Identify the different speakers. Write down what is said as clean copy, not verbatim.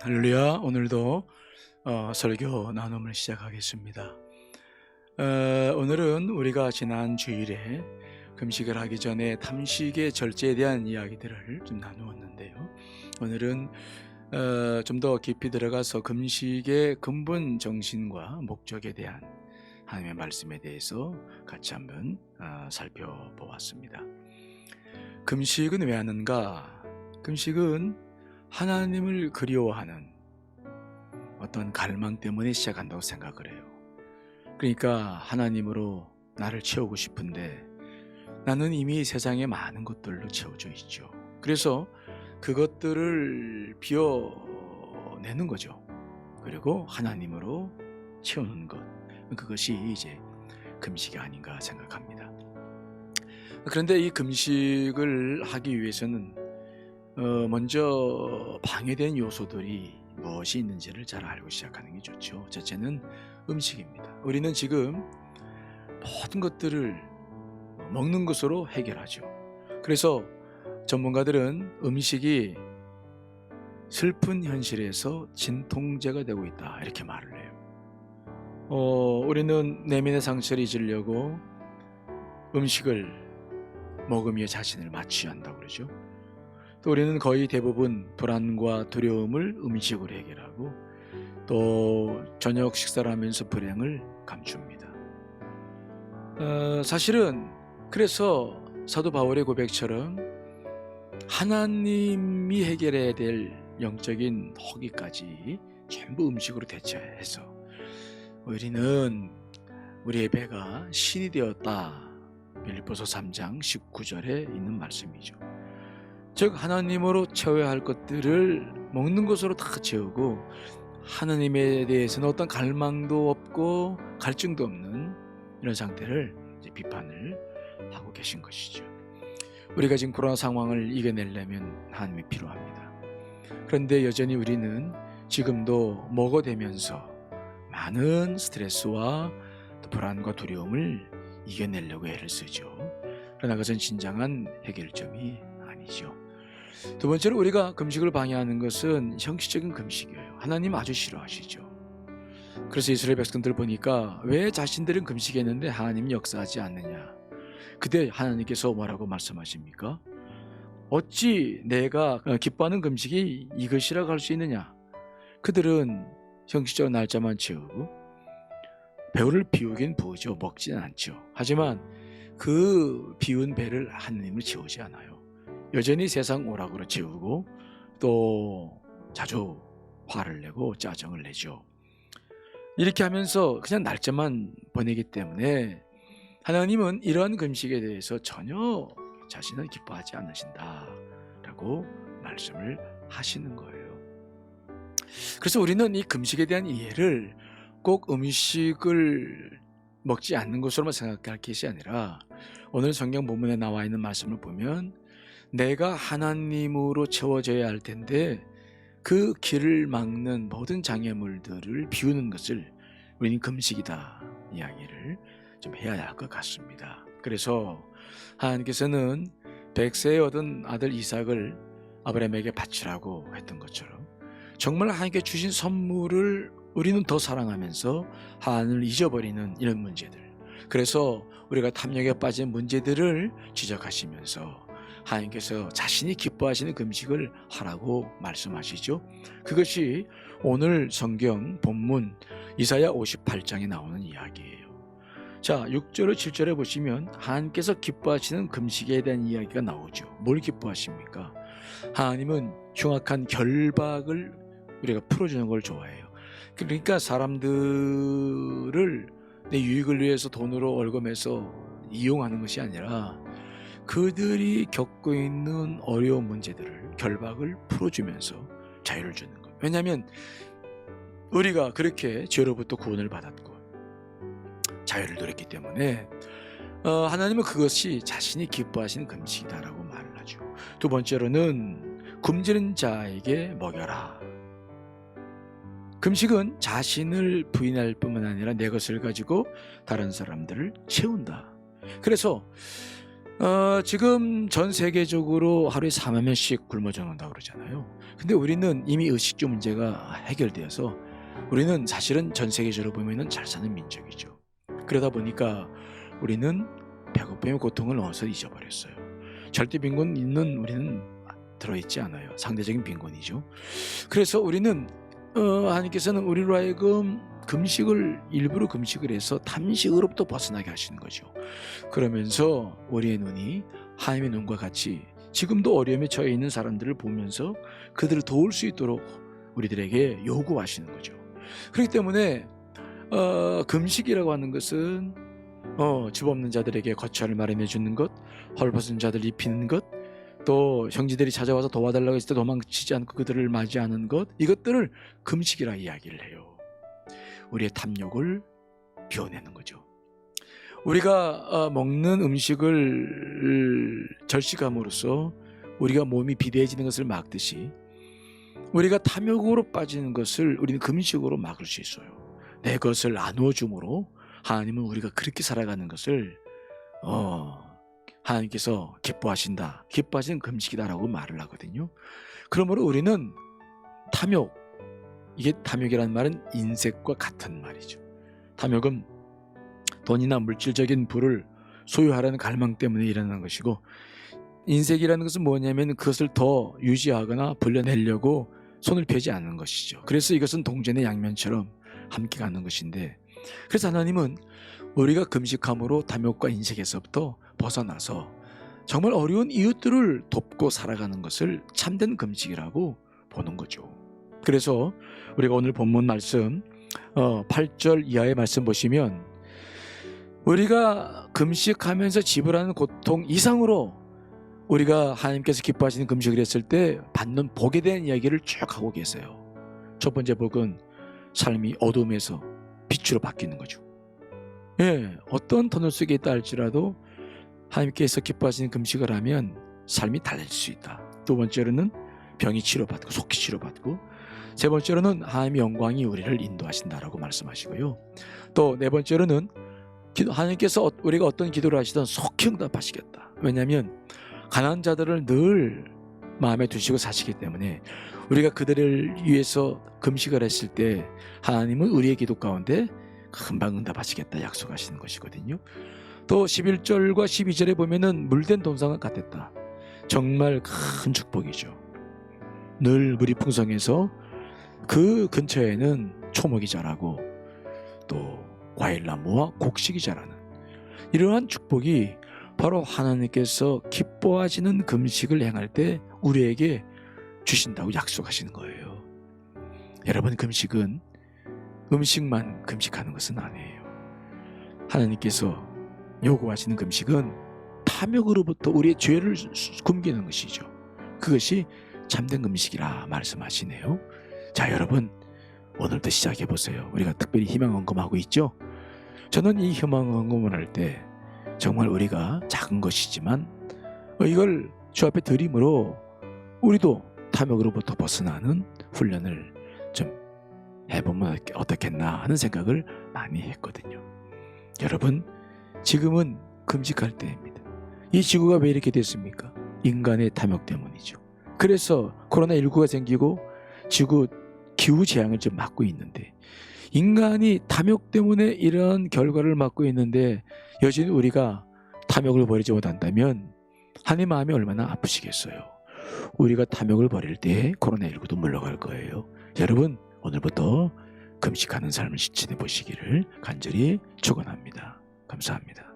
Speaker 1: 할렐루야. 오늘도 설교 나눔을 시작하겠습니다. 오늘은 우리가 지난 주일에 금식을 하기 전에 탐식의 절제에 대한 이야기들을 좀 나누었는데요. 오늘은 좀 더 깊이 들어가서 금식의 근본 정신과 목적에 대한 하나님의 말씀에 대해서 같이 한번 살펴보았습니다. 금식은 왜 하는가? 금식은 하나님을 그리워하는 어떤 갈망 때문에 시작한다고 생각을 해요. 그러니까 하나님으로 나를 채우고 싶은데 나는 이미 세상에 많은 것들로 채워져 있죠. 그래서 그것들을 비워내는 거죠. 그리고 하나님으로 채우는 것, 그것이 이제 금식이 아닌가 생각합니다. 그런데 이 금식을 하기 위해서는 먼저 방해된 요소들이 무엇이 있는지를 잘 알고 시작하는 게 좋죠. 첫째는 음식입니다. 우리는 지금 모든 것들을 먹는 것으로 해결하죠. 그래서 전문가들은 음식이 슬픈 현실에서 진통제가 되고 있다, 이렇게 말을 해요. 우리는 내면의 상처를 잊으려고 음식을 먹으며 자신을 마취한다고 그러죠. 또 우리는 거의 대부분 불안과 두려움을 음식으로 해결하고 또 저녁 식사를 하면서 불행을 감춥니다. 사실은 그래서 사도 바울의 고백처럼 하나님이 해결해야 될 영적인 허기까지 전부 음식으로 대체해서 우리는 우리의 배가 신이 되었다, 빌립보서 3장 19절에 있는 말씀이죠. 즉 하나님으로 채워야 할 것들을 먹는 것으로 다 채우고 하나님에 대해서는 어떤 갈망도 없고 갈증도 없는 이런 상태를 이제 비판을 하고 계신 것이죠. 우리가 지금 코로나 상황을 이겨내려면 하나님이 필요합니다. 그런데 여전히 우리는 지금도 먹어대면서 많은 스트레스와 또 불안과 두려움을 이겨내려고 애를 쓰죠. 그러나 그것은 진정한 해결점이 아니죠. 두 번째로 우리가 금식을 방해하는 것은 형식적인 금식이에요. 하나님 아주 싫어하시죠. 그래서 이스라엘 백성들 보니까 왜 자신들은 금식했는데 하나님이 역사하지 않느냐. 그때 하나님께서 뭐라고 말씀하십니까? 어찌 내가 기뻐하는 금식이 이것이라고 할 수 있느냐. 그들은 형식적 날짜만 채우고 배를 비우긴 부으죠. 먹지는 않죠. 하지만 그 비운 배를 하나님을 채우지 않아요. 여전히 세상 오락으로 채우고 또 자주 화를 내고 짜증을 내죠. 이렇게 하면서 그냥 날짜만 보내기 때문에 하나님은 이러한 금식에 대해서 전혀 자신을 기뻐하지 않으신다라고 말씀을 하시는 거예요. 그래서 우리는 이 금식에 대한 이해를 꼭 음식을 먹지 않는 것으로만 생각할 것이 아니라 오늘 성경 본문에 나와 있는 말씀을 보면 내가 하나님으로 채워져야 할 텐데 그 길을 막는 모든 장애물들을 비우는 것을 우리는 금식이다, 이야기를 좀 해야 할 것 같습니다. 그래서 하나님께서는 100세에 얻은 아들 이삭을 아브라함에게 바치라고 했던 것처럼 정말 하나님께 주신 선물을 우리는 더 사랑하면서 하나님을 잊어버리는 이런 문제들, 그래서 우리가 탐욕에 빠진 문제들을 지적하시면서 하나님께서 자신이 기뻐하시는 금식을 하라고 말씀하시죠. 그것이 오늘 성경 본문 이사야 58장에 나오는 이야기예요. 자, 6절로 7절에 보시면 하나님께서 기뻐하시는 금식에 대한 이야기가 나오죠. 뭘 기뻐하십니까? 하나님은 흉악한 결박을 우리가 풀어주는 걸 좋아해요. 그러니까 사람들을 내 유익을 위해서 돈으로 월급해서 이용하는 것이 아니라 그들이 겪고 있는 어려운 문제들을, 결박을 풀어주면서 자유를 주는 것. 왜냐하면 우리가 그렇게 죄로부터 구원을 받았고 자유를 누렸기 때문에 하나님은 그것이 자신이 기뻐하시는 금식이다라고 말을 하죠. 두 번째로는 굶주린 자에게 먹여라. 금식은 자신을 부인할 뿐만 아니라 내 것을 가지고 다른 사람들을 채운다. 그래서 지금 전 세계적으로 하루에 4만 명씩 굶어 죽는다고 그러잖아요. 근데 우리는 이미 의식주 문제가 해결되어서 우리는 사실은 전 세계적으로 보면은 잘 사는 민족이죠. 그러다 보니까 우리는 배고픔의 고통을 어느새 잊어버렸어요. 절대 빈곤 있는 우리는 들어있지 않아요. 상대적인 빈곤이죠. 그래서 우리는 하나님께서는 우리로 하여금 일부러 금식을 해서 탐식으로부터 벗어나게 하시는 거죠. 그러면서 우리의 눈이 하나님의 눈과 같이 지금도 어려움에 처해 있는 사람들을 보면서 그들을 도울 수 있도록 우리들에게 요구하시는 거죠. 그렇기 때문에 금식이라고 하는 것은 집 없는 자들에게 거처를 마련해 주는 것, 헐벗은 자들 입히는 것, 또 형제들이 찾아와서 도와달라고 했을 때 도망치지 않고 그들을 맞이하는 것, 이것들을 금식이라 이야기를 해요. 우리의 탐욕을 비워내는 거죠. 우리가 먹는 음식을 절식함으로써 우리가 몸이 비대해지는 것을 막듯이 우리가 탐욕으로 빠지는 것을 우리는 금식으로 막을 수 있어요. 내 것을 나누어줌으로 하나님은 우리가 그렇게 살아가는 것을 하나님께서 기뻐하신다. 기뻐하시는 금식이다라고 말을 하거든요. 그러므로 우리는 이게 탐욕이라는 말은 인색과 같은 말이죠. 탐욕은 돈이나 물질적인 부를 소유하라는 갈망 때문에 일어나는 것이고, 인색이라는 것은 뭐냐면 그것을 더 유지하거나 불려내려고 손을 펴지 않는 것이죠. 그래서 이것은 동전의 양면처럼 함께 가는 것인데, 그래서 하나님은 우리가 금식함으로 탐욕과 인색에서부터 벗어나서 정말 어려운 이웃들을 돕고 살아가는 것을 참된 금식이라고 보는 거죠. 그래서 우리가 오늘 본문 말씀 8절 이하의 말씀 보시면, 우리가 금식하면서 지불하는 고통 이상으로 우리가 하나님께서 기뻐하시는 금식을 했을 때 받는 복에 대한 이야기를 쭉 하고 계세요. 첫 번째 복은 삶이 어둠에서 빛으로 바뀌는 거죠. 어떤 터널 속에 있다 할지라도 하나님께서 기뻐하시는 금식을 하면 삶이 달라질 수 있다. 두 번째로는 병이 치료받고 속히 치료받고, 세 번째로는 하나님의 영광이 우리를 인도하신다라고 말씀하시고요. 또 네 번째로는 하나님께서 우리가 어떤 기도를 하시든 속히 응답하시겠다. 왜냐하면 가난한 자들을 늘 마음에 두시고 사시기 때문에 우리가 그들을 위해서 금식을 했을 때 하나님은 우리의 기도 가운데 금방 응답하시겠다 약속하시는 것이거든요. 또 11절과 12절에 보면은 물된 동상과 같았다. 정말 큰 축복이죠. 늘 물이 풍성해서 그 근처에는 초목이 자라고 또 과일나무와 곡식이 자라는 이러한 축복이 바로 하나님께서 기뻐하시는 금식을 행할 때 우리에게 주신다고 약속하시는 거예요. 여러분, 금식은 음식만 금식하는 것은 아니에요. 하나님께서 요구하시는 금식은 탐욕으로부터 우리의 죄를 굶기는 것이죠. 그것이 참된 금식이라 말씀하시네요. 자, 여러분, 오늘도 시작해 보세요. 우리가 특별히 희망 헌금하고 있죠. 저는 이 희망 헌금을 할 때 정말 우리가 작은 것이지만 이걸 주 앞에 드림으로 우리도 탐욕으로부터 벗어나는 훈련을 좀 해보면 어떻겠나 하는 생각을 많이 했거든요. 여러분, 지금은 금식할 때입니다. 이 지구가 왜 이렇게 됐습니까? 인간의 탐욕 때문이죠. 그래서 코로나19가 생기고 지구 기후재앙을 좀 맞고 있는데, 인간이 탐욕 때문에 이런 결과를 맞고 있는데 여전히 우리가 탐욕을 버리지 못한다면 하나님 마음이 얼마나 아프시겠어요. 우리가 탐욕을 버릴 때 코로나19도 물러갈 거예요. 여러분, 오늘부터 금식하는 삶을 실천해 보시기를 간절히 축원합니다. 감사합니다.